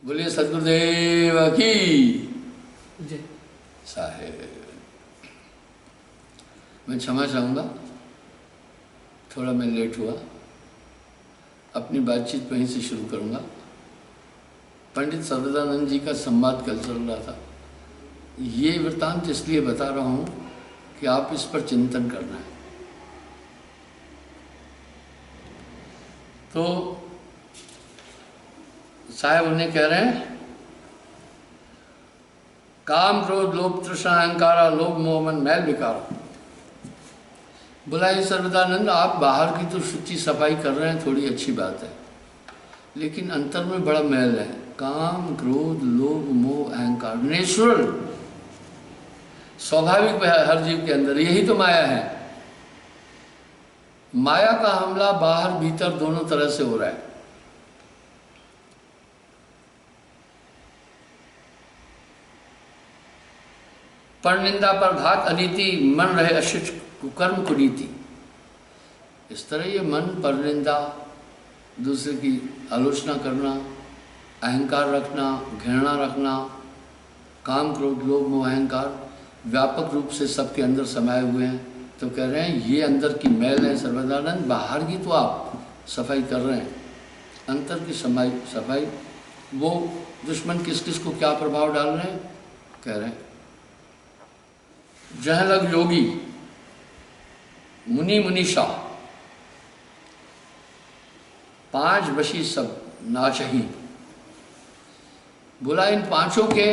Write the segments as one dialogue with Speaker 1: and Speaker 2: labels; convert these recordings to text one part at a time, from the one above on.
Speaker 1: बोलिए सदगुरुदेव की
Speaker 2: जय।
Speaker 1: साहेब। मैं क्षमा चाहूँगा, थोड़ा मैं लेट हुआ। अपनी बातचीत वहीं से शुरू करूँगा। पंडित सर्वदानंद जी का संवाद कल चल रहा था। ये वृत्तांत इसलिए बता रहा हूँ कि आप इस पर चिंतन करना है। तो साहब उन्हें कह रहे हैं, काम क्रोध लोभ तृष्णा अहंकारा लोभ मोह मन मैल विकारा। बोला ये सर्वदानंद, आप बाहर की तो शुचि सफाई कर रहे हैं, थोड़ी अच्छी बात है, लेकिन अंतर में बड़ा मैल है। काम क्रोध लोभ मोह अहंकार नेचुरल, स्वाभाविक है हर जीव के अंदर, यही तो माया है। माया का हमला बाहर भीतर दोनों तरह से हो रहा है। पर निंदा पर घात अनीति, मन रहे अशुच कुकर्म कुनीति। इस तरह ये मन पर निंदा, दूसरे की आलोचना करना, अहंकार रखना, घृणा रखना, काम क्रोध लोभ मोह अहंकार व्यापक रूप से सबके अंदर समाये हुए हैं। तो कह रहे हैं ये अंदर की मैल है सर्वदानंद, बाहर की तो आप सफाई कर रहे हैं, अंतर की सफाई वो दुश्मन किस किस को क्या प्रभाव डाल रहे हैं। कह रहे हैं जह लग योगी मुनि मुनीषा, पांच बशी सब नाचही। बोला इन पांचों के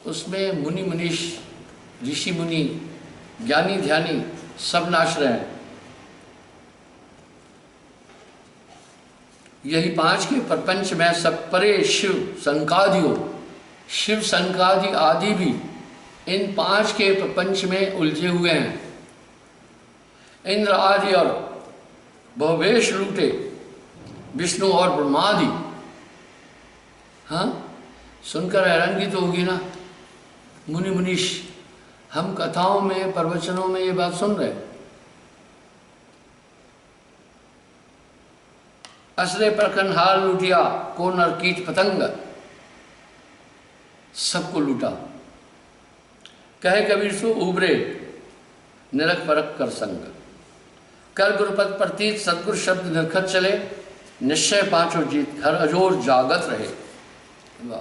Speaker 1: उसमें मुनि मुनीष, ऋषि मुनि, ज्ञानी ध्यानी सब नाच रहे हैं। यही पांच के प्रपंच में सब परे शिव संकादियों, शिव संकादि आदि भी इन पांच के प्रपंच में उलझे हुए हैं। इंद्र आदि और बहुवेश लूटे, विष्णु और ब्रह्मादि। हाँ, सुनकर हैरानगी तो होगी ना। मुनि मुनीष, हम कथाओं में प्रवचनों में ये बात सुन रहे, असरे परखन हाल लूटिया को नर कीट पतंग, सबको लूटा। कहे कबीर सो उबरे निरख परख कर संग, कर गुरुपद प्रतीत सदगुरु शब्द निरखत चले, निश्चय पांचों जीत घर अजोर जागत रहे। वाह।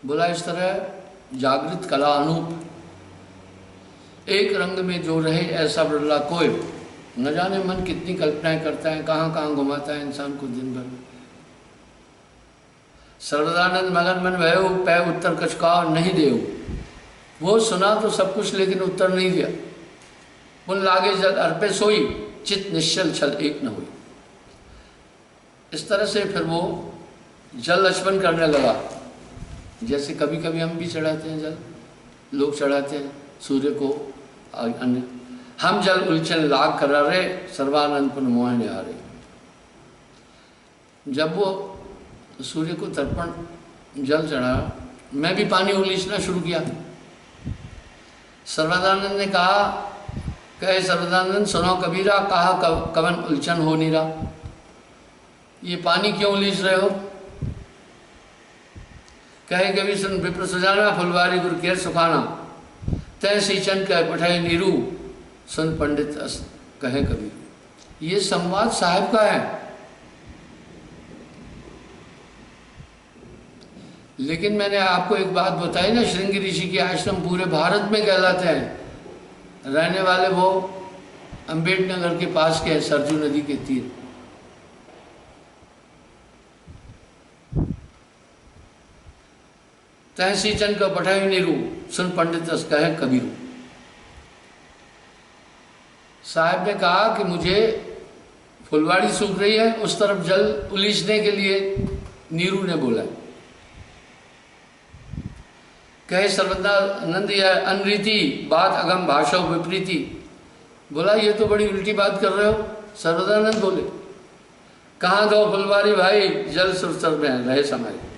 Speaker 1: बोला इस तरह जागृत कला अनूप, एक रंग में जो रहे ऐसा बिरला कोई। न जाने मन कितनी कल्पनाएं करता है, कहाँ कहाँ घुमाता है इंसान को दिन भर। सर्वदानंद मगन मन भयो पै उत्तर कछका नहीं देव। वो सुना तो सब कुछ, लेकिन उत्तर नहीं दिया। पुन लागे जल अर्पे सोई, चित निश्चल छल एक न हुई। इस तरह से फिर वो जल अर्पण करने लगा। जैसे कभी कभी हम भी चढ़ाते हैं जल, लोग चढ़ाते हैं सूर्य को, अन्य हम जल उलझन लाग करारे, सर्वानंद पुन मोह निहारे। जब वो सूर्य को तर्पण जल चढ़ा, मैं भी पानी उलीचना शुरू किया। सर्वदानंद ने कहा, कहे सर्वदानंद सुनो कबीरा, कहा कवन उलझन हो नीरा। ये पानी क्यों उलीच रहे हो। कहे कबीर सुन विप्र सुजाना, फुलवारी गुरु केर सुखाना, तय सींचन कह पठाए नीरू, सुन पंडित कहे कबीर। ये संवाद साहब का है, लेकिन मैंने आपको एक बात बताई ना, श्रृंगी ऋषि के आश्रम पूरे भारत में कहलाते हैं। रहने वाले वो अम्बेडकर के पास के हैं, सरजू नदी के तीर। तहसीचन का पठाई नीरू, सुन पंडित कहे कबीरू। साहब ने कहा कि मुझे फुलवाड़ी सूख रही है, उस तरफ जल उलीचने के लिए नीरू ने बोला। कहे सर्वदानंद यह अनरीति बात अगम भाषा विपरीति। बोला ये तो बड़ी उल्टी बात कर रहे हो। सर्वदानंद बोले, कहाँ दो फुलवारी भाई, जल सुरसर में रहे समाये।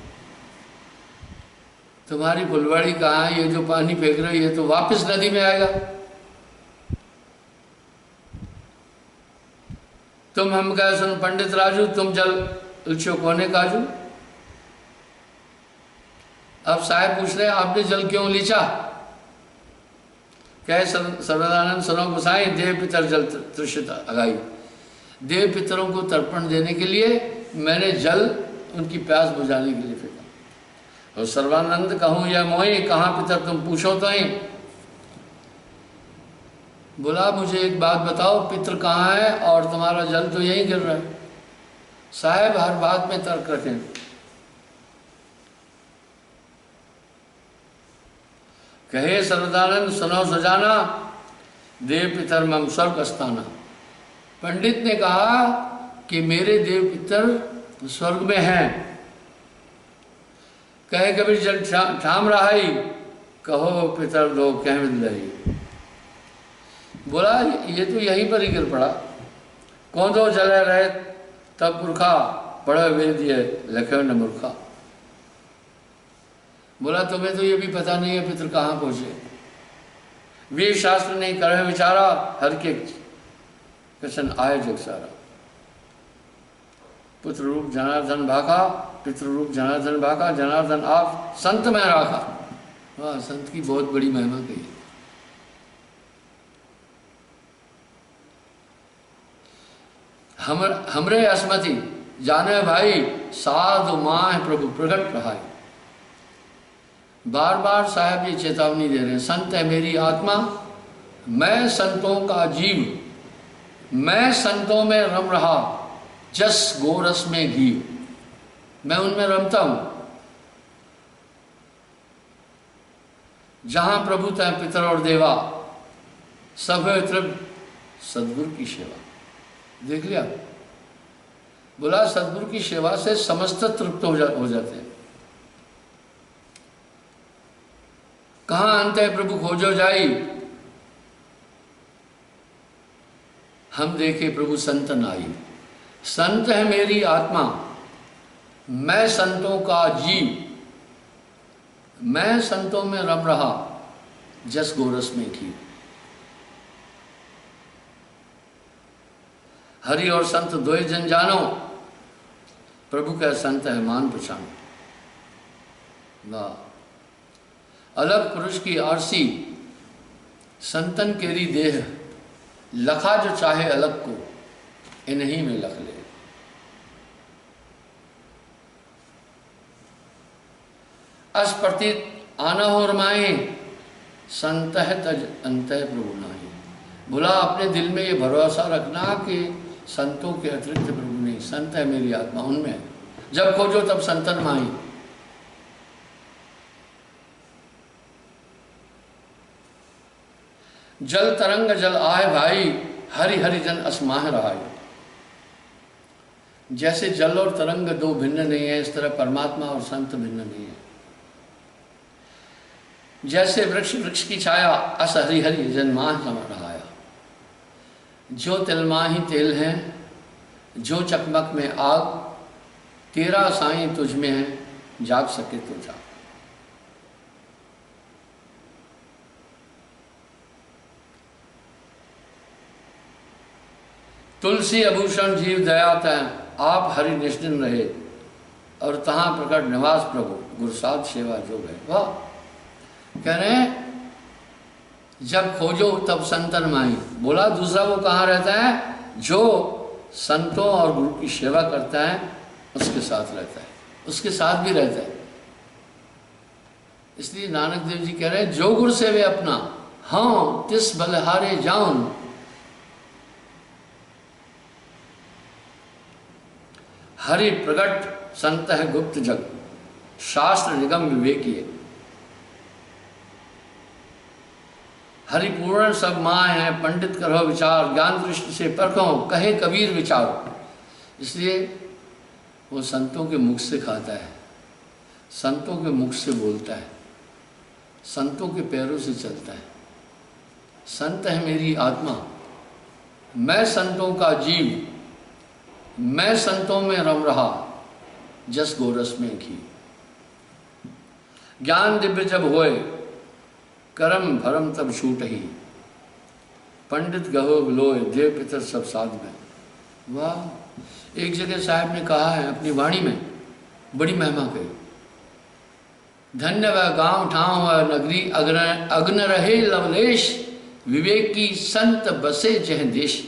Speaker 1: तुम्हारी फुलवाड़ी कहाँ है, ये जो पानी फेंक रही है तो वापस नदी में आएगा। तुम हम कहे सुन पंडित राजू, तुम जल उल्चो कोने काजू। अब साहब पूछ रहे आपने जल क्यों लीचा? कहे सर्वदानंद सुनो गोसाई, देव पितर जल तृषित अगाई। देव पितरों को तर्पण देने के लिए मैंने जल उनकी प्यास बुझाने के लिए फेंका। और सर्वानंद कहूँ या मोहि, कहाँ पितर तुम पूछो तो ही। बोला मुझे एक बात बताओ, पितर कहाँ है और तुम्हारा जल तो यहीं गिर रहा है। साहब हर बात में तर्क रखें। कहे सर्वदानंद सुनो सजाना, देव पितर मम स्वर्ग अस्ताना। पंडित ने कहा कि मेरे देव पितर स्वर्ग में हैं। कहे कबीर जल ठाम रहाई, कहो पितर दो कह मिल। बोला ये तो यहीं पर ही गिर पड़ा। कौन दो जल रहे तब पुरखा, पढ़े वेद ये लखे न मूर्खा। बोला तुम्हें तो ये भी पता नहीं है पितर कहाँ पहुंचे। वीर शास्त्र ने करे विचारा, हर के कसन आए जग सारा। पुत्र रूप जनार्दन भाका, पितृ रूप जनार्दन भाका, जनार्दन आप संत में राखा। वाह, संत की बहुत बड़ी महिमा कही। हमरे अस्मति जाने भाई, साधु माह प्रभु प्रकट रहा। बार बार साहब ये चेतावनी दे रहे हैं, संत है मेरी आत्मा, मैं संतों का जीव, मैं संतों में रम रहा, जस गोरस में घी। मैं उनमें रमता हूं जहां प्रभु तय पितर और देवा, सब तृप्त सदगुरु की सेवा। देख लिया, बोला सदगुरु की सेवा से समस्त तृप्त हो जाते हैं। कहाँ अंत है प्रभु खोजो जाई, हम देखे प्रभु संतन आई। संत है मेरी आत्मा, मैं संतों का जीव, मैं संतों में रम रहा, जस गोरस में घी। हरि और संत दोए जन जानो, प्रभु का संत है मान पहचानो। वाह, अलग पुरुष की आरसी, संतन केरी देह, लखा जो चाहे अलग को, इन्हीं में लख ले। अस प्रतीत आना हो रमाए, संत है तज अंत है प्रभु नाही। बोला अपने दिल में ये भरोसा रखना कि संतों के अतिरिक्त प्रभु नहीं, संत है मेरी आत्मा उनमें है। जब खोजो तब संतन माई। जल तरंग जल आए भाई, हरि हरि जन असमाह रहा। जैसे जल और तरंग दो भिन्न नहीं है, इस तरह परमात्मा और संत भिन्न नहीं है। जैसे वृक्ष वृक्ष की छाया, अस हरि हरि जन माह रहाया। जो तिलमाही तेल है, जो चकमक में आग, तेरा साईं तुझ में है, जाग सके तो जाग। तुलसी अभूषण जीव दया तय, आप हरि निष्दिन रहे, और तहाँ प्रकट निवास प्रभु, गुरुसाद सेवा जो है। वाह, कह रहे हैं जब खोजो तब संतन माही। बोला दूसरा वो कहाँ रहता है? जो संतों और गुरु की सेवा करता है उसके साथ रहता है, उसके साथ भी रहता है। इसलिए नानक देव जी कह रहे हैं जो गुरु सेवे अपना, हाँ तिस बलहारे जाऊं। हरि प्रगट संत है गुप्त जग, शास्त्र निगम विवेकीय। हरिपूर्ण सब माए हैं, पंडित करो विचार, ज्ञान दृष्टि से परखो, कहे कबीर विचारो। इसलिए वो संतों के मुख से खाता है, संतों के मुख से बोलता है, संतों के पैरों से चलता है। संत है मेरी आत्मा, मैं संतों का जीव, मैं संतों में रम रहा, जस गोरस में घी। ज्ञान दिव्य जब होए, करम भरम तब छूट ही। पंडित गहो लोय, देव पितर सब साध में। वाह। एक जगह साहब ने कहा है अपनी वाणी में, बड़ी महिमा कही, धन्य वह गांव ठाव वह नगरी, अग्न रहे लवलेश, विवेकी संत बसे जह देश।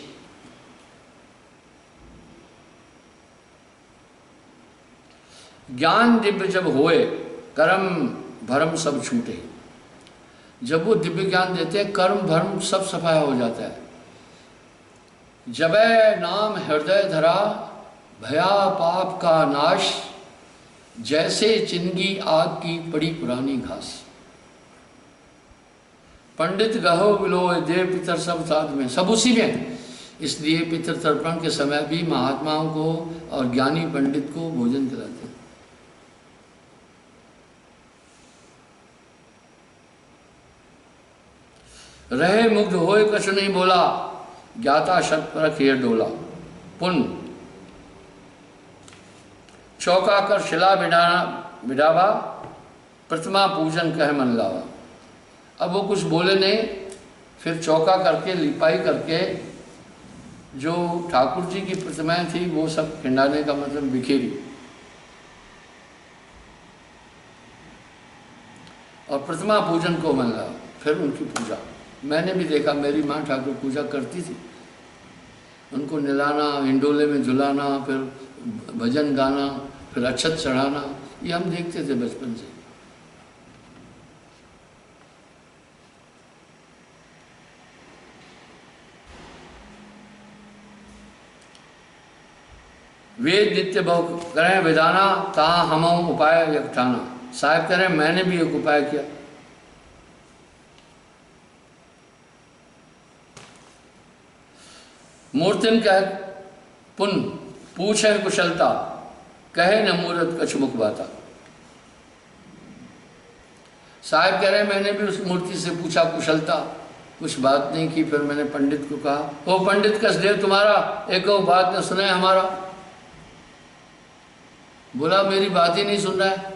Speaker 1: ज्ञान दिव्य जब होए, कर्म भरम सब छूटे। जब वो दिव्य ज्ञान देते हैं, कर्म भरम सब सफाया हो जाता है। जबै नाम हृदय धरा, भया पाप का नाश, जैसे चिंगी आग की पड़ी पुरानी घास। पंडित गहो विलोय, देव पितर सब साथ में, सब उसी में। इसलिए पितृ तर्पण के समय भी महात्माओं को और ज्ञानी पंडित को भोजन कराते हैं। रहे मुग्ध होए कछु नहीं बोला, ज्ञाता शत परख ये डोला। पुण्य चौका कर शिला बिडावा, प्रतिमा पूजन कह मन लावा। अब वो कुछ बोले नहीं, फिर चौका करके लिपाई करके जो ठाकुर जी की प्रतिमाएं थी वो सब खिंडाने का मतलब बिखेरी, और प्रतिमा पूजन को मन लावा, फिर उनकी पूजा। मैंने भी देखा, मेरी माँ ठाकुर पूजा करती थी, उनको नहलाना, हिंडोले में झुलाना, फिर भजन गाना, फिर अक्षत चढ़ाना, ये हम देखते थे बचपन से। वेद नित्य बहु करें विधाना, ता हम उपाय यकठाना। साहब कह रहे हैं मैंने भी एक उपाय किया। मूर्तिन कह पुन पूछे कुशलता, कहे न मूर्त कछु मुख बाता। साहब कह रहे हैं मैंने भी उस मूर्ति से पूछा कुशलता, कुछ बात नहीं की। फिर मैंने पंडित को कहा, ओ पंडित कस देव तुम्हारा, एक बात न सुने हमारा। बोला मेरी बात ही नहीं सुन रहा है।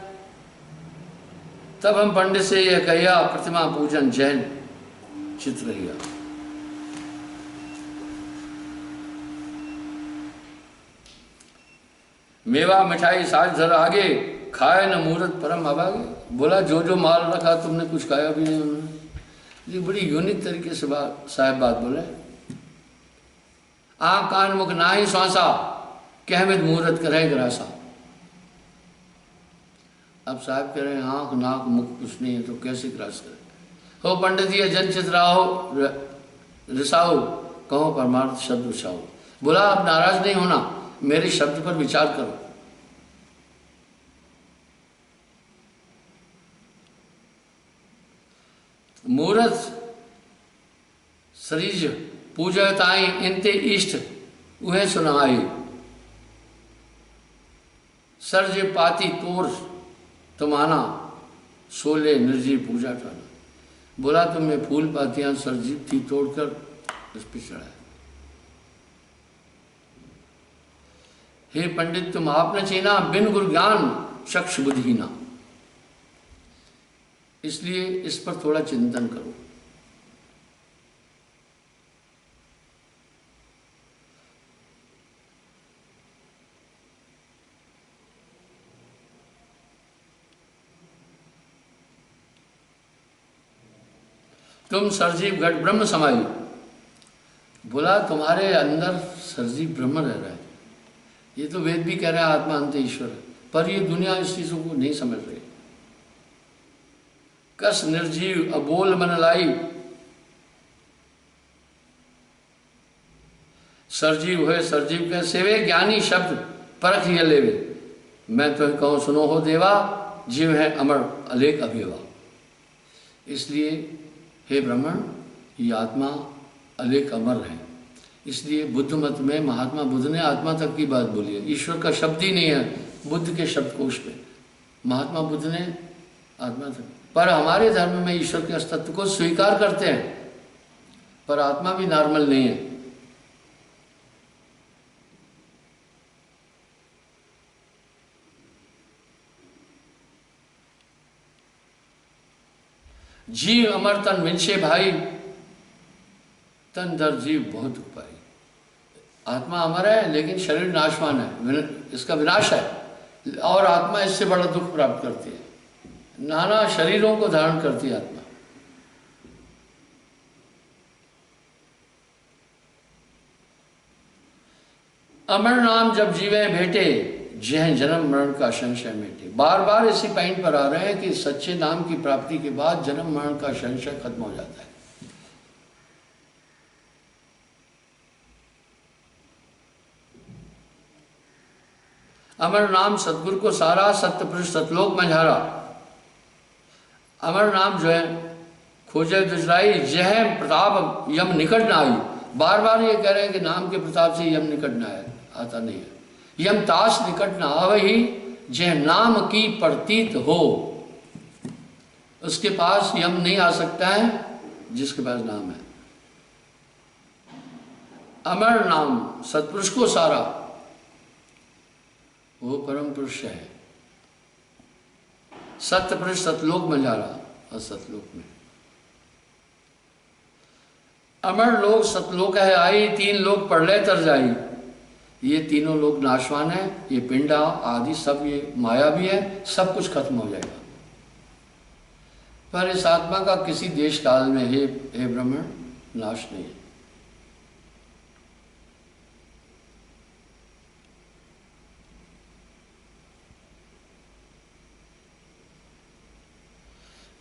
Speaker 1: तब हम पंडित से यह कहिया, प्रतिमा पूजन जैन चित्र रहिया। मेवा मिठाई साज धर आगे, खाए न मूर्त परम अभागे। बोला जो जो माल रखा तुमने कुछ खाया भी नहीं उन्होंने। ये बड़ी यूनिक तरीके से साहब बात बोले। आँख कान मुख ना ही श्वासा, कहमित मूर्त करे ग्रासा। अब साहब कह रहे हैं आँख नाक मुख कुछ नहीं है तो कैसे ग्रास करें। हो पंडित ये जन चित्राओ रिसाओ, कहो परमार्थ शब्द उछाओ। बोला आप नाराज नहीं होना, मेरे शब्द पर विचार करो। मूर्त सरीज पूजताई, इनते इष्ट उहे सुनाई। सर्ज पाती तोर तुमाना, सोले निर्जीव पूजा टाना। बोला तुमने फूल पातियां सरजीव थी तोड़कर उस पर चढ़ाया। हे पंडित तुम आपने चीना, बिन गुरु ज्ञान चक्षु बुद्धिहीना। इसलिए इस पर थोड़ा चिंतन करो। तुम सरजीव घट ब्रह्म समाई। बोला तुम्हारे अंदर सरजीव ब्रह्म रह रहा है। ये तो वेद भी कह रहा है आत्मा अंत ईश्वर है, पर ये दुनिया इस चीजों को नहीं समझ रही। कस निर्जीव अबोल मन लाई, सरजीव हुए सरजीव के सेवे, ज्ञानी शब्द परख ये लेवे। मैं तो कहूँ सुनो हो देवा, जीव है अमर अलेख अभिवा। इसलिए हे ब्राह्मण, ये आत्मा अलेख अमर है। इसलिए बुद्ध मत में महात्मा बुद्ध ने आत्मा तक की बात बोली है, ईश्वर का शब्द ही नहीं है बुद्ध के शब्दकोश पे। महात्मा बुद्ध ने आत्मा तक, पर हमारे धर्म में ईश्वर के अस्तित्व को स्वीकार करते हैं, पर आत्मा भी नॉर्मल नहीं है। जीव अमर तन मिलशे भाई, तन दर जीव बहुत उपाय। आत्मा अमर है लेकिन शरीर नाशवान है, इसका विनाश है, और आत्मा इससे बड़ा दुख प्राप्त करती है, नाना शरीरों को धारण करती है आत्मा। अमर नाम जब जीवे भेटे, जह जन्म मरण का संशय मिटे। बार बार इसी पॉइंट पर आ रहे हैं कि सच्चे नाम की प्राप्ति के बाद जन्म मरण का संशय खत्म हो जाता है। अमर नाम सतगुरु को सारा, सत्य पुरुष सतलोक मझारा। अमर नाम जो है खोजे दुजराई, जह प्रताप यम निकट न आई। बार बार ये कह रहे हैं कि नाम के प्रताप से यम निकट न आए, आता नहीं है। यम ताश निकट न आवही, जह नाम की प्रतीत हो। उसके पास यम नहीं आ सकता है जिसके पास नाम है। अमर नाम सतपुरुष को सारा, वो परम पुरुष है। सत्य पुरुष सतलोक में जा रहा, और सतलोक में अमर लोक सतलोक है आई, तीन लोग प्रलय तर जाई। ये तीनों लोग नाशवान है, ये पिंडा आदि सब ये माया भी है, सब कुछ खत्म हो जाएगा। पर इस आत्मा का किसी देश काल में हे ब्राह्मण नाश नहीं है।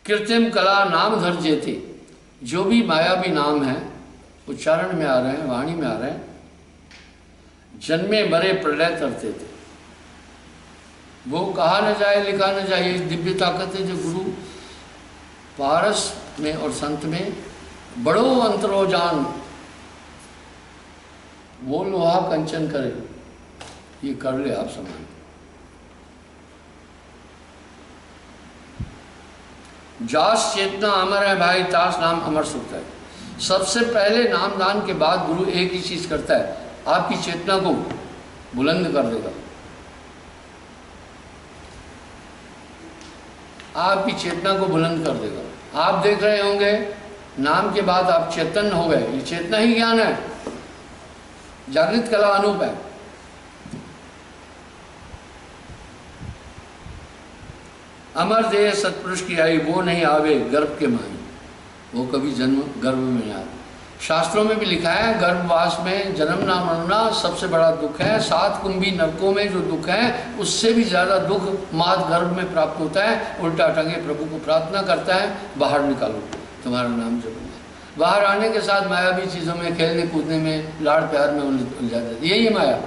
Speaker 1: कृत्रिम कला नाम धर्जे थे, जो भी मायावी नाम है उच्चारण में आ रहे हैं, वाणी में आ रहे हैं, जन्मे मरे प्रलय तरते थे। वो कहा न जाए लिखा न जाए, दिव्य ताकत है जो गुरु पारस में और संत में बड़ो अंतरो जान, वो लोहा कंचन करे, ये कर ले आप समान। जास चेतना अमर है भाई, तास नाम अमर सुख है। सबसे पहले नामदान के बाद गुरु एक ही चीज करता है, आपकी चेतना को बुलंद कर देगा। आपकी चेतना को बुलंद कर देगा। आप देख रहे होंगे नाम के बाद आप चेतन हो गए, ये चेतना ही ज्ञान है, जागृत कला अनूप है। अमर देह सतपुरुष की आई, वो नहीं आवे गर्भ के माई, वो कभी जन्म गर्भ में नहीं आता। शास्त्रों में भी लिखा है गर्भवास में जन्मना मरना सबसे बड़ा दुख है। 7 कुंभी नरकों में जो दुख है उससे भी ज़्यादा दुख मात गर्भ में प्राप्त होता है। उल्टा टंगे प्रभु को प्रार्थना करता है, बाहर निकालो तुम्हारा नाम जरूर। बाहर आने के साथ मायावी चीज़ों में खेलने कूदने में लाड़ प्यार में उलझा जाते, यही है माया।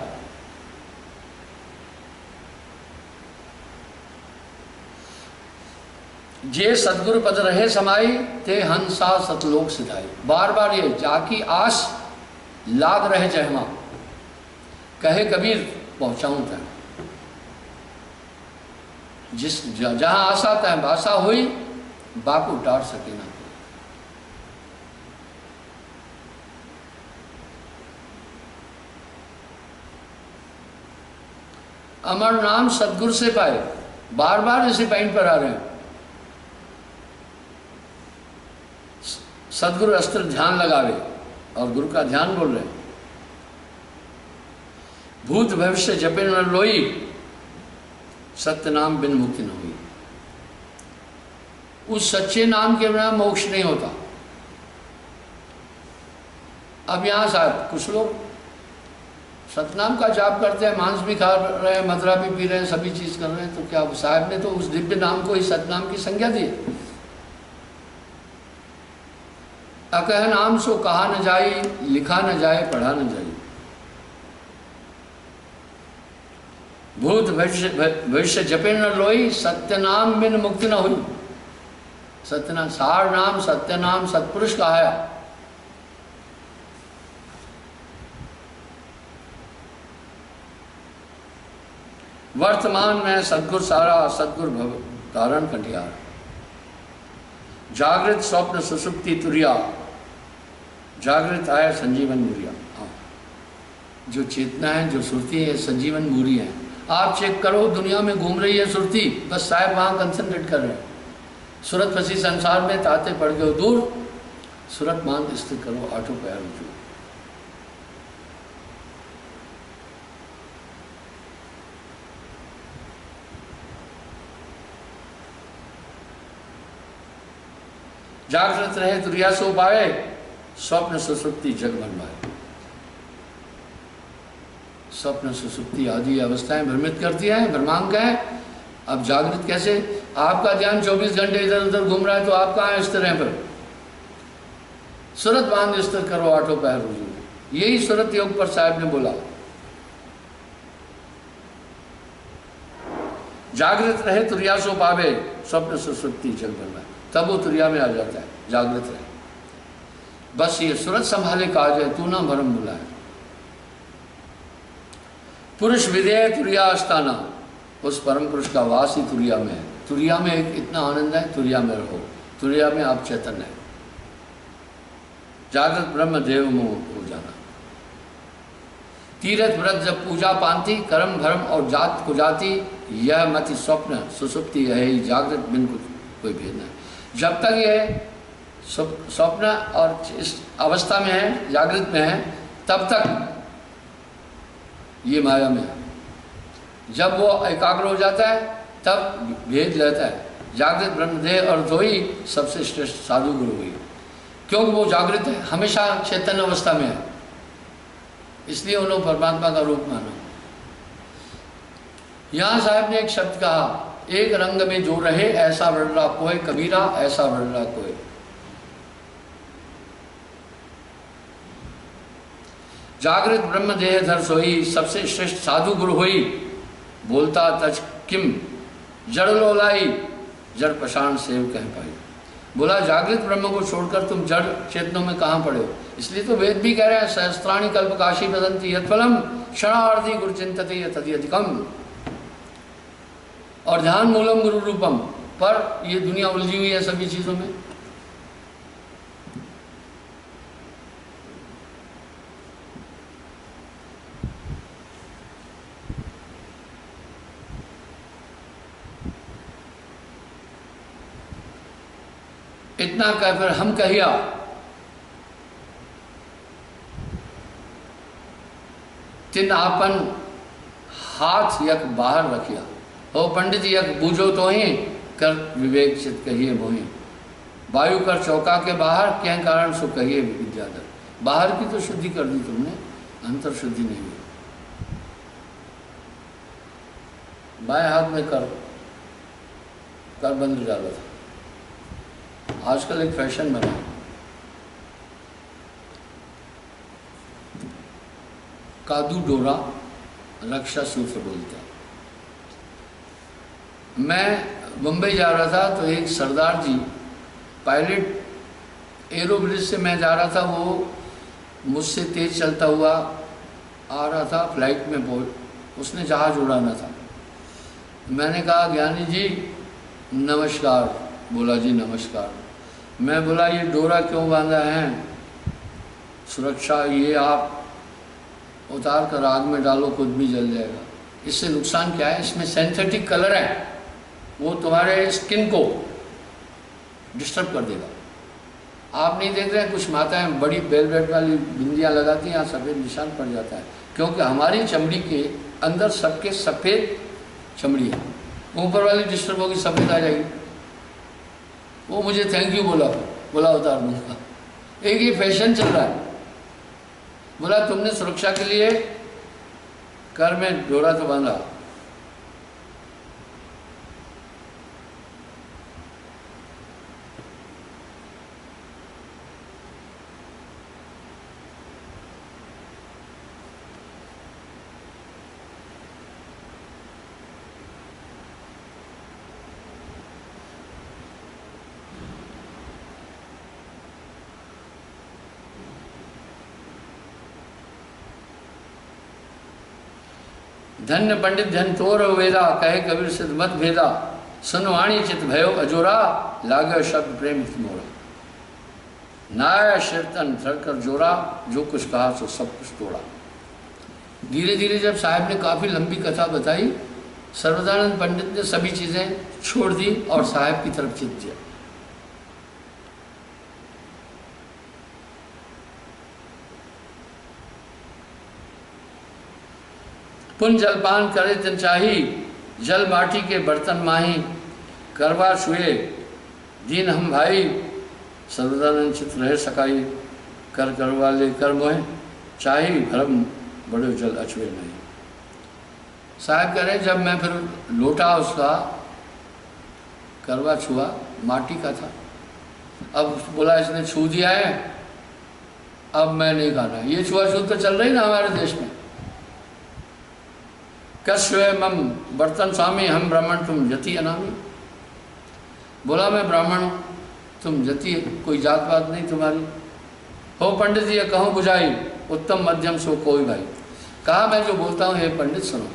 Speaker 1: जे सतगुरु पद रहे समाई, ते हंसा सतलोक सिधाई। बार बार ये जाकी आस लाग रहे जहमा, कहे कबीर पहुंचाऊं तक। जिस जहां आशा तय भाषा हुई, बाकू टार सके ना। अमर नाम सतगुरु से पाए, बार बार इसी पॉइंट पर आ रहे हैं। सदगुरु अस्त्र ध्यान लगावे, और गुरु का ध्यान बोल रहे हैं। भूत भविष्य जपे न लोई, सत्य नाम बिन मुक्ति न हुई। उस सच्चे नाम के बिना मोक्ष नहीं होता। अब यहां साहब कुछ लोग सतनाम का जाप करते हैं, मांस भी खा रहे हैं, मदरा भी पी रहे हैं, सभी चीज कर रहे हैं, तो क्या साहब ने तो उस दिव्य नाम को ही सतनाम की संज्ञा दी। अकह नाम सो कहा न जाई, लिखा न जाए पढ़ा न जाए। भूत भविष्य जपे न लोई, सत्य नाम बिन मुक्ति न हुई। सत्यनाम सार नाम सत्य नाम सतपुरुष कहाया। वर्तमान में सदगुरु सारा, सदगुरु भव तारण कटियार। जागृत स्वप्न सुसुप्ति तुरिया, जागृत आया संजीवन मुरिया। हाँ, जो चेतना है, जो सुरती है, संजीवन मुरी है। आप चेक करो, दुनिया में घूम रही है सुरती, बस साहब वहाँ कंसंट्रेट कर रहे हैं। सूरत फंसी संसार में, ताते पड़ गए दूर, सूरत मान स्थिर करो, आठों पैर उठो। जागृत रहे तुरिया सो पावे, स्वप्न सुसुप्ति जग बनवाए। स्वप्न सुसुप्ति आदि अवस्थाएं भ्रमित करती हैं, भ्रमांक है। अब जागृत कैसे? आपका ध्यान 24 घंटे इधर उधर घूम रहा है तो आप कहाँ हैं इस तरह पर? सूरत बांध स्थिर करो आठों पैर हुजूर, यही सूरत योग पर साहब ने बोला। जागृत रहे तुरिया सो पावे, स्वप्न सुसुप्ति जग बनवाए। तब वो तुरिया में आ जाता है, जागृत रहे। बस ये सूरत संभाले काज है, तू ना भरम बुलाए। पुरुष विधेय तुरिया आस्थाना, उस परम पुरुष का वास ही तुरिया में है। तुरिया में एक इतना आनंद है, तुरिया में रहो, तुरिया में आप चैतन्य है। जागृत ब्रह्म देव मोह हो जाना। तीर्थ व्रत जब पूजा पांति, कर्म भरम और जात को जाति, यह मति स्वप्न सुसुप्ति है ही, जागृत बिन कुछ कोई भेद नहीं। जब तक यह स्वप्न और इस अवस्था में है, जागृत में है, तब तक ये माया में है। जब वो एकाग्र हो जाता है तब भेद रहता है। जागृत ब्रह्मदेह और दो ही सबसे श्रेष्ठ साधु गुरु हुई, क्योंकि वो जागृत है, हमेशा चैतन्य अवस्था में है, इसलिए उन्होंने परमात्मा का रूप माना। यहां साहब ने एक शब्द कहा, एक रंग में जो रहे ऐसा वर्णा कोई, कबीरा ऐसा वर्णा कोई। जागृत ब्रह्म देह धर सोई, सबसे श्रेष्ठ साधु गुरु हुई। बोलता तज किम जड़ लोलाई, जड़ पशान सेव कह पाई। बोला जागृत ब्रह्म को छोड़कर तुम जड़ चेतनों में कहाँ पड़े हो? इसलिए तो वेद भी कह रहे हैं, सहस्त्राणि कल्प काशी बदंती यत्फलम क्षणार्धी गुरु चिंतते यतधिकम। और ध्यान मूलम गुरु रूपम। पर ये दुनिया उलझी हुई है सभी चीजों में। इतना कह फिर हम कहिया, तिन आपन हाथ यक बाहर रखिया, हो पंडित यक बूझो तो ही कर विवेक चित कहिए मोहि। वायु कर चौका के बाहर क्या कारण सो कहिए विद्याधर। बाहर की तो शुद्धि कर दी तुमने, अंतर शुद्धि नहीं हुई। बाएं हाथ में कर बंद डाला था। आजकल एक फैशन बना, कादू डोरा रक्षा सूत्र बोलते हैं। मैं मुंबई जा रहा था तो एक सरदार जी पायलट एरो ब्रिज से मैं जा रहा था, वो मुझसे तेज चलता हुआ आ रहा था फ्लाइट में, उसने जहाज उड़ाना था। मैंने कहा ज्ञानी जी नमस्कार। बोला जी नमस्कार। मैं बोला ये डोरा क्यों बांधा है? सुरक्षा, ये आप उतार कर आग में डालो खुद भी जल जाएगा। इससे नुकसान क्या है? इसमें सिंथेटिक कलर है, वो तुम्हारे स्किन को डिस्टर्ब कर देगा। आप नहीं देख रहे हैं कुछ माताएं बड़ी वेलवेट वाली बिंदियां लगाती हैं, यहाँ सफ़ेद निशान पड़ जाता है, क्योंकि हमारी चमड़ी के अंदर सबके सफ़ेद चमड़ी है। ऊपर वाली डिस्टर्ब होगी, सफ़ेद आ जाएगी। वो मुझे थैंक यू बोला उतार दूंगा। एक ये फैशन चल रहा है। बोला तुमने सुरक्षा के लिए कर में डोरा तो बांधा। धन्य पंडित धन तोर वेदा, कहे कबीर सिद्ध मत भेदा। सुनवाणी चित भयो अजोरा, लागे शब्द प्रेम मोरा। नाया शीर्तन धरकर जोरा, जो कुछ कहा सो सब कुछ तोड़ा। धीरे धीरे जब साहब ने काफ़ी लंबी कथा बताई, सर्वदानंद पंडित ने सभी चीज़ें छोड़ दी और साहब की तरफ चित दिया। पुन जलपान करे तिन चाही, जल माटी के बर्तन माही। करवा छुए दीन हम भाई, सर्वदानंद चित रहे सकाई, कर कर वाले कर मोहे, चाहे भरम बड़े जल अछुए नहीं। साहब कह रहे जब मैं फिर लोटा उसका करवा छुआ, माटी का था, अब बोला इसने छू दिया है, अब मैं नहीं खाना। ये छुआछूत तो चल रही ना हमारे देश में। कश्य मम बर्तन स्वामी, हम ब्राह्मण तुम जति अनामी। बोला मैं ब्राह्मण हूँ, तुम जति, कोई जात पात नहीं तुम्हारी। हो पंडित ये कहूँ बुझाई, उत्तम मध्यम सो कोई भाई। कहा मैं जो बोलता हूँ हे पंडित सुनो,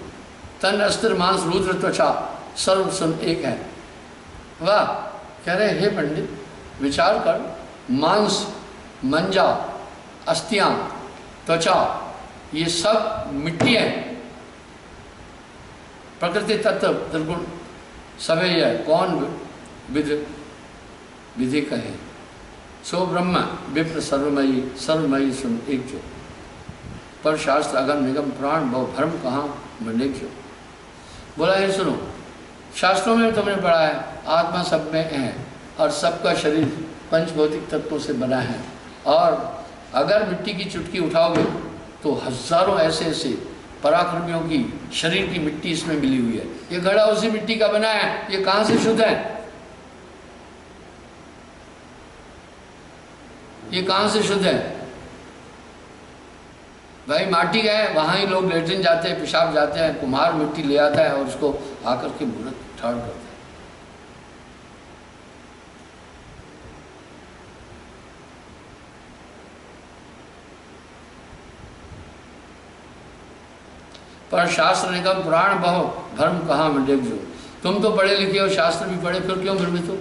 Speaker 1: तन अस्त्र मांस रुद्र त्वचा सर्व सुन एक है। वाह, कह रहे हे पंडित विचार कर, मांस, मंजा, अस्थियां, त्वचा, ये सब मिट्टी है, प्रकृति तत्व त्रिगुण सभी है, कौन विधि कहे। सो ब्रह्म विप्र सर्वमयी, सर्वमयी सुन एक जो, पर शास्त्र अगम निगम प्राण बहु भ्रम कहाँ मंडेक जो। बोला ये सुनो, शास्त्रों में तुमने पढ़ा है आत्मा सब में है और सबका शरीर पंचभौतिक तत्वों से बना है, और अगर मिट्टी की चुटकी उठाओगे तो हजारों ऐसे ऐसे पराक्रमियों की शरीर की मिट्टी इसमें मिली हुई है। ये घड़ा उसी मिट्टी का बना है, ये कहाँ से शुद्ध है? ये कहाँ से शुद्ध है भाई? माटी का है, वहाँ ही लोग लेटरिन जाते हैं, पेशाब जाते हैं, कुम्हार मिट्टी ले आता है और उसको आकर के मूर्त ठाड़ करते हैं। पर शास्त्र निगम पुराण बहु भ्रम कहाँ मंडेक जो। तुम तो पढ़े लिखे हो, शास्त्र भी पढ़े, फिर क्यों भ्रमित हो?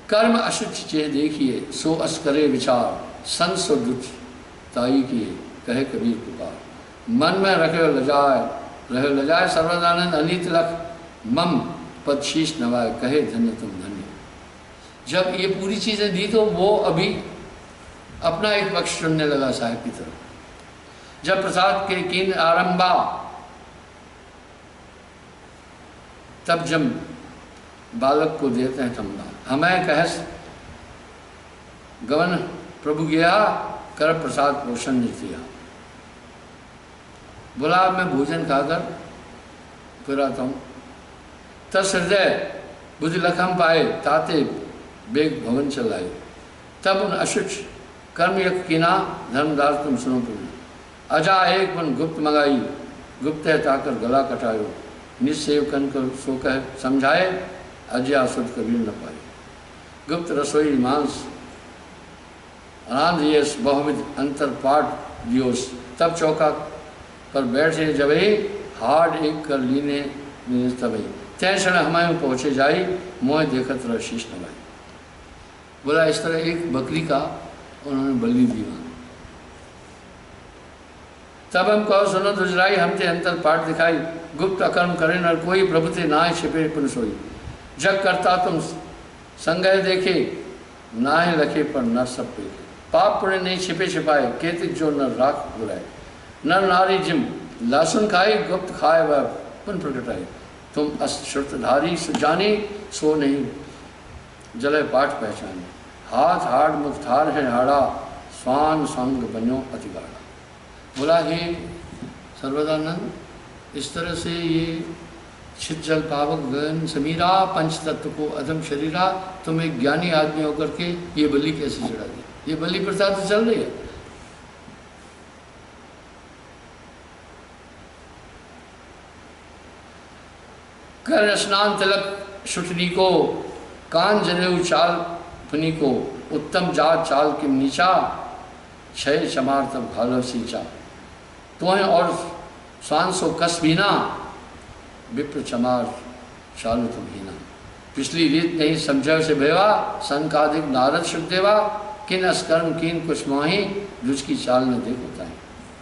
Speaker 1: कर्म अशुच चे देखिए, सो अस करे विचार, संत सो दुच ताई किए, कहे कबीर पुकार। मन में रखे लजाए सर्वदानंद अनित लख, मम पद शीश नवाए, कहे धन्य तुम धन्य। जब ये पूरी चीजें दी तो वो अभी अपना एक पक्ष चुनने लगा साहिब की तरफ। जब प्रसाद के कीन आरंभा, तब जब बालक को देते हैं तंबा, हमें कहस गवन प्रभु गया, कर प्रसाद पोषण नहीं किया। बोला मैं भोजन खाकर फिर आता हूँ। तस हृदय बुद्धि लखम पाए, ताते बेग भवन चलाए। तब उन अशुच कर्म यक कीना, धर्मदास तुम सुनो पुण्य। अजा एक बन गुप्त मंगाई, गुप्त है ताकर गला कटायो। निस्सेवकन को सो कह समझाए, अजया सुध कबीर न पाए। गुप्त रसोई मांस आनंद बहुविध अंतर पाठ दियोस। तब चौका पर बैठे जब ही, हार्ड एक कर लीने तभी। तय क्षण हमें पहुँचे जाई, मोह देखत रह शीश नवाई। बोला इस तरह एक बकरी का उन्होंने बलि दी वहाँ। तब हम कहो सुनो दुजराई, हमते अंतर पाठ दिखाई। गुप्त अकर्म करे नर कोई, प्रभुते नाय छिपे पुन सोई। जग करता तुम संगह देखे, नाय लखे पर नर सब पे। पाप पुण्य नहीं छिपे छिपाए, केतिक जो नर राख बुलाए। नर नारी जिम लहसुन खाई, गुप्त खाए वह पुन प्रगटाए। तुम अश्रुतधारी सुजानी, सो नहीं जले पाठ पहचाने। हाथ हाड़ मुख्तार है हाड़ा, स्वान संग बनो अति गाढ़ा। बोला हे सर्वदानंद, इस तरह से ये छित जल पावक गगन समीरा, पंच तत्व को अधम शरीरा, तुम एक ज्ञानी आदमी होकर के ये बलि कैसे चढ़ा दी? ये बलि प्रथा तो चल रही है। कर स्नान तिलक शुटनी को, कान जनेऊ चाल फुनी को। उत्तम जात चाल किम नीचा, क्षय चमार तब घालो सींचा। तो है और सांसो कस बीना, विप्र चमार चालू तुम हीना। पिछली रीत नहीं समझा से भेवा, संकादिक नारद शुभदेवा। किन अस्कर्म किन कुछ मोही, रुच की चाल न देख होता है।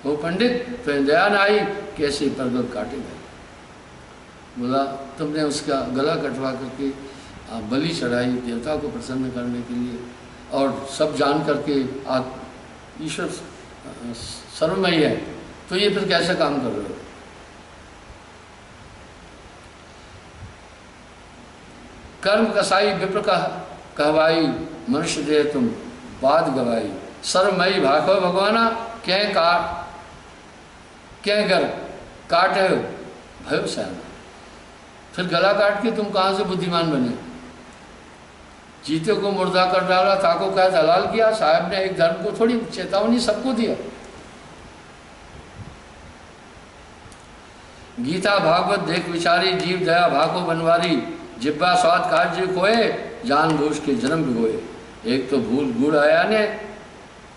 Speaker 1: वो पंडित तो दया न आई, कैसे परगल काटे गए। बोला तुमने उसका गला कटवा करके बलि चढ़ाई देवता को प्रसन्न करने के लिए, और सब जान करके ईश्वर सर्वमयी है, तो ये फिर कैसे काम कर रहे हो? कर्म कसाई विप्र कहवाई, मनुष्य दे तुम बात गवाई, सर्वमयी भागो भगवाना, क्या कर काटे भयो सहना। फिर गला काट के तुम कहाँ से बुद्धिमान बने? जीते को मुर्दा कर डाला, ताको क्या दलाल किया। साहब ने एक धर्म को थोड़ी चेतावनी सबको दिया। गीता भागवत देख विचारी, जीव दया भागो बनवारी, जिब्बा स्वाद कार्य खोए, जानबूझ के जन्म भिगोए। एक तो भूल गुड़ आया ने,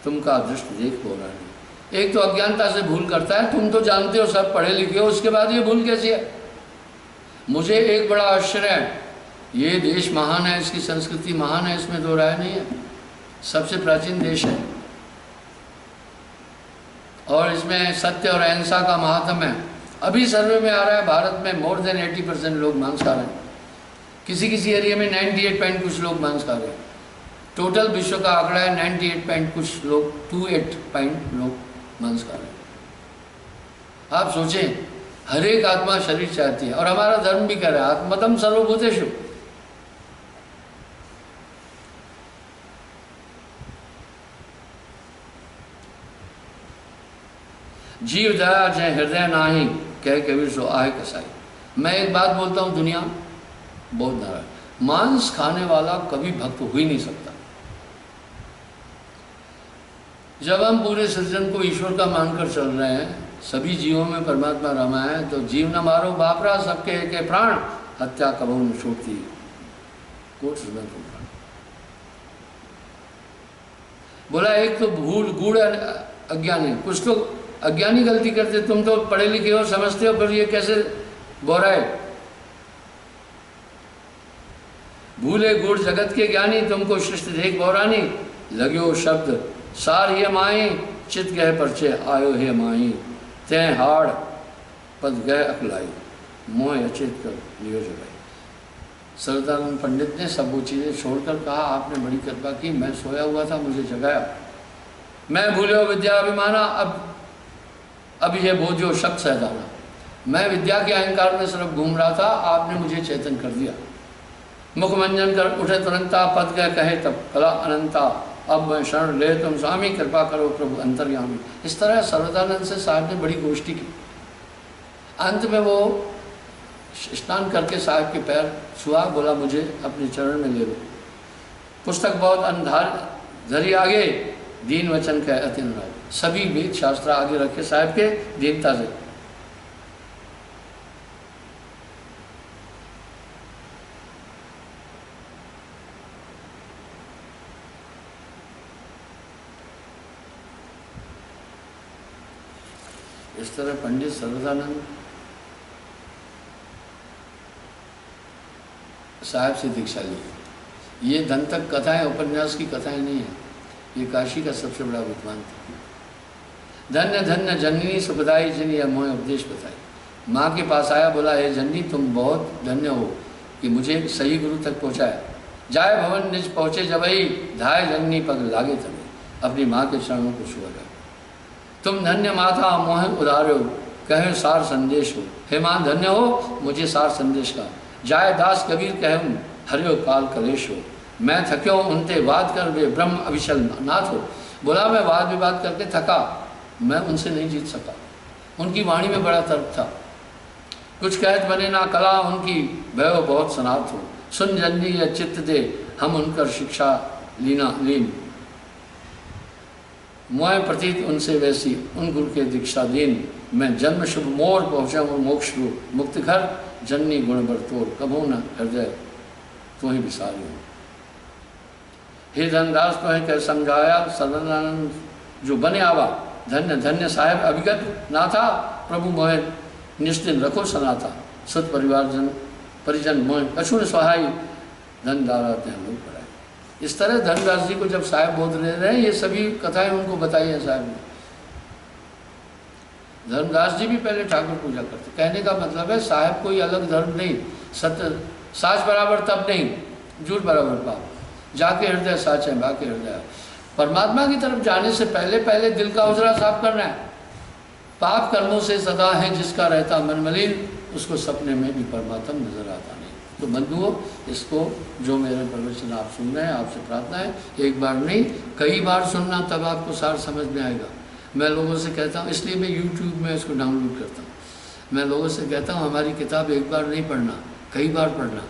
Speaker 1: तुम का दृष्ट देख बोरा ने। एक तो अज्ञानता से भूल करता है, तुम तो जानते हो, सब पढ़े लिखे हो, उसके बाद ये भूल कैसी है? मुझे एक बड़ा आश्चर्य है, ये देश महान है, इसकी संस्कृति महान है, इसमें दो राय नहीं है, सबसे प्राचीन देश है और इसमें सत्य और अहिंसा का महात्म है। अभी सर्वे में आ रहा है भारत में मोर देन 80% लोग मांस खा रहे हैं, किसी किसी एरिया में 98 पॉइंट कुछ लोग मांस खा रहे हैं। टोटल विश्व का आंकड़ा है 98 पॉइंट कुछ लोग, 28 पॉइंट लोग मांस खा रहे हैं। आप सोचें, हर एक आत्मा शरीर चाहती है और हमारा धर्म भी कह रहा है आत्मतम सर्वभूतेषु। जीव दया जय हृदय नाही, कह कबीर सो आए कसाई। मैं एक बात बोलता हूँ, दुनिया बहुत नाराज, मांस खाने वाला कभी भक्त हो ही नहीं सकता। जब हम पूरे सृजन को ईश्वर का मानकर चल रहे हैं, सभी जीवों में परमात्मा रमा है, तो जीव न मारो बापरा, सबके एक प्राण, हत्या कबहू न छूटती, कोट सुना तुम प्राण। बोला एक तो भूल गुड़ अज्ञानी, कुछ तो अज्ञानी गलती करते, तुम तो पढ़े लिखे हो, समझते हो, फिर ये कैसे बोराए? भूले गुड़ जगत के ज्ञानी, तुमको सृष्ट देख बोरानी, लग्यो शब्द सार ये माई, चित गए परचे आयो हे माई, तय हाड़ पद गए अकलाई, मोह अचेत कर लियो जगाई। सरदानंद पंडित ने सब वो चीज़ें छोड़कर कहा, आपने बड़ी कृपा की, मैं सोया हुआ था, मुझे जगाया, मैं भूलो विद्या अभिमाना, अब ये बोझो शब्द सहदाना। मैं विद्या के अहंकार में सिर्फ घूम रहा था, आपने मुझे चेतन कर दिया। मुखमंजन कर उठे तुरंता, पद गए कहे तब कला अनंता, अब मैं शरण ले तुम स्वामी, कृपा करो प्रभु अंतर्यामी। इस तरह सर्वदानंद से साहब ने बड़ी गोष्ठी की। अंत में वो स्नान करके साहब के पैर छुआ, बोला मुझे अपने चरण में ले लो। पुस्तक बहुत अंधार धरी आगे, दीन वचन कह अति अनुराग। सभी वेद शास्त्र आगे रखे साहब के दीनता से। इस तरह पंडित सर्वदानंद साहब से दीक्षा ली। ये धन तक कथाएं, उपन्यास की कथाएं नहीं है, ये काशी का सबसे बड़ा विद्वान था। धन्य धन्य जननी सुखदाई जिन यह मोह उपदेश बताई। माँ के पास आया, बोला हे जननी तुम बहुत धन्य हो कि मुझे सही गुरु तक पहुँचाया। जाय भवन निज पहुँचे जबई, धाय जननी पग लागे तभी। अपनी माँ के चरणों को छुआ गया। तुम धन्य माता मोह उदारो, कहे सार संदेश हो। हे माँ धन्य हो, मुझे सार संदेश का। जाय दास कबीर कहूँ, हरियो काल कलेश हो। मैं थक्यो उनते वाद कर वे ब्रह्म अभिशल नाथ हो। बोला मैं वाद विवाद करके थका, मैं उनसे नहीं जीत सका। उनकी वाणी में बड़ा तर्क था। कुछ कहत बने ना कला उनकी, भय बहुत सनाथ हो। सुन जननी या चित्त दे, हम उनकर शिक्षा लीन। मोह प्रतीत उनसे वैसी, उन गुरु के दीक्षा दीन। मैं जन्म शुभ मोर पहुँचा हूँ मोक्ष रूप, मुक्त घर जननी गुण बरतोर। कभू न हृदय तो ही विसारी हो। हे धनदास तो है कह समझाया, सर्वदानंद जो बने आवा। धन्य धन्य साहेब अभिगत ना था, प्रभु मोह निश्चिन रखो सनाथा। सत परिजन मोह कछुन सहाय, धन दाराते हम लोग पढ़ाए। इस तरह धनदास जी को जब साहेब बोध ले रहे हैं, ये सभी कथाएं उनको बताई है साहब ने। धर्मदास जी भी पहले ठाकुर पूजा करते। कहने का मतलब है साहब कोई अलग धर्म नहीं, सत्य साच बराबर तब नहीं, झूठ बराबर पाप। जाके हृदय साच है, बाके हृदय। परमात्मा की तरफ जाने से पहले दिल का उजरा साफ करना है। पाप कर्मों से सदा है जिसका रहता मन मलिन, उसको सपने में भी परमात्मा नजर आता नहीं। तो बंधुओं, इसको जो मेरे प्रवचन आप सुन रहे हैं, आपसे प्रार्थना है एक बार नहीं कई बार सुनना, तब आपको सार समझ में आएगा। मैं लोगों से कहता हूँ, इसलिए मैं यूट्यूब में इसको डाउनलोड करता हूँ, मैं लोगों से कहता हूँ हमारी किताब एक बार नहीं पढ़ना, कई बार पढ़ना,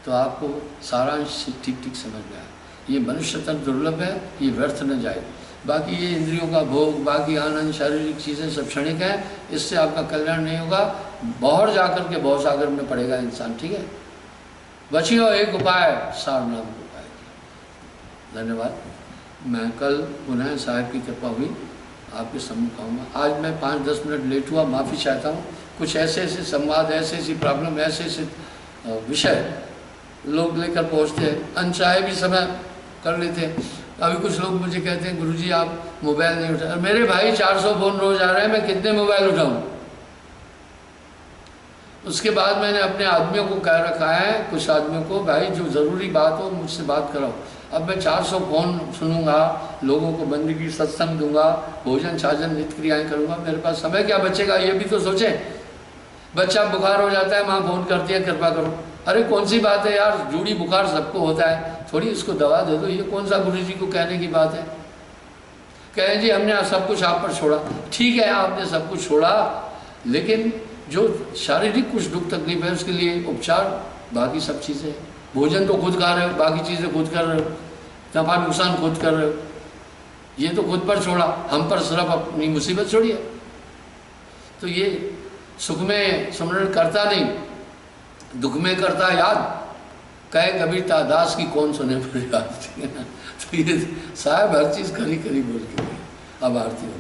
Speaker 1: तो आपको सारांश ठीक ठीक समझ में आए। ये मनुष्य तन दुर्लभ है, ये व्यर्थ न जाए। बाकी ये इंद्रियों का भोग, बाकी आनंद, शारीरिक चीज़ें सब क्षणिक हैं, इससे आपका कल्याण नहीं होगा। बाहर जाकर के भव सागर में पड़ेगा इंसान, ठीक है। बचियो एक उपाय, सार नाम उपाय। धन्यवाद। मैं कल पुनः साहब की कृपा हुई आपके सम्मुख आऊँगा। आज मैं 5-10 मिनट लेट हुआ, माफ़ी चाहता हूँ। कुछ ऐसे ऐसे संवाद, ऐसे ऐसी प्रॉब्लम, ऐसे ऐसे विषय लोग लेकर पहुँचते हैं, अनचाहे भी समय कर लेते हैं। अभी कुछ लोग मुझे कहते हैं गुरुजी आप मोबाइल नहीं उठा। मेरे भाई 400 फ़ोन रोज आ रहे हैं, मैं कितने मोबाइल उठाऊँ। उसके बाद मैंने अपने आदमियों को कह रखा है, कुछ आदमियों को, भाई जो ज़रूरी बात हो मुझसे बात कराओ। अब मैं 400 फ़ोन सुनूंगा, लोगों को बंदगी सत्संग दूंगा, भोजन छाजन नित्य क्रियाएँ करूँगा, मेरे पास समय क्या बचेगा। ये भी तो सोचें। बच्चा बुखार हो जाता है, माँ फ़ोन करती है कृपा करो। अरे कौन सी बात है यार, जूड़ी बुखार सबको होता है, थोड़ी इसको दवा दे दो। ये कौन सा गुरुजी को कहने की बात है। कहें जी हमने सब कुछ आप पर छोड़ा, ठीक है आपने सब कुछ छोड़ा, लेकिन जो शारीरिक कुछ दुख तकलीफ है उसके लिए उपचार, बाकी सब चीज़ें। भोजन तो खुद खा रहे हो, बाकी चीज़ें खुद कर रहे हो, नफा नुकसान खुद कर रहे हो, ये तो खुद पर छोड़ा, हम पर सिर्फ अपनी मुसीबत छोड़ी है। तो ये सुख में स्मरण करता नहीं, दुख में करता याद, कहे कबीर दास की कौन सुने मेरी बात। तो ये साहब हर चीज़ करी करी बोल के अब आरती हो।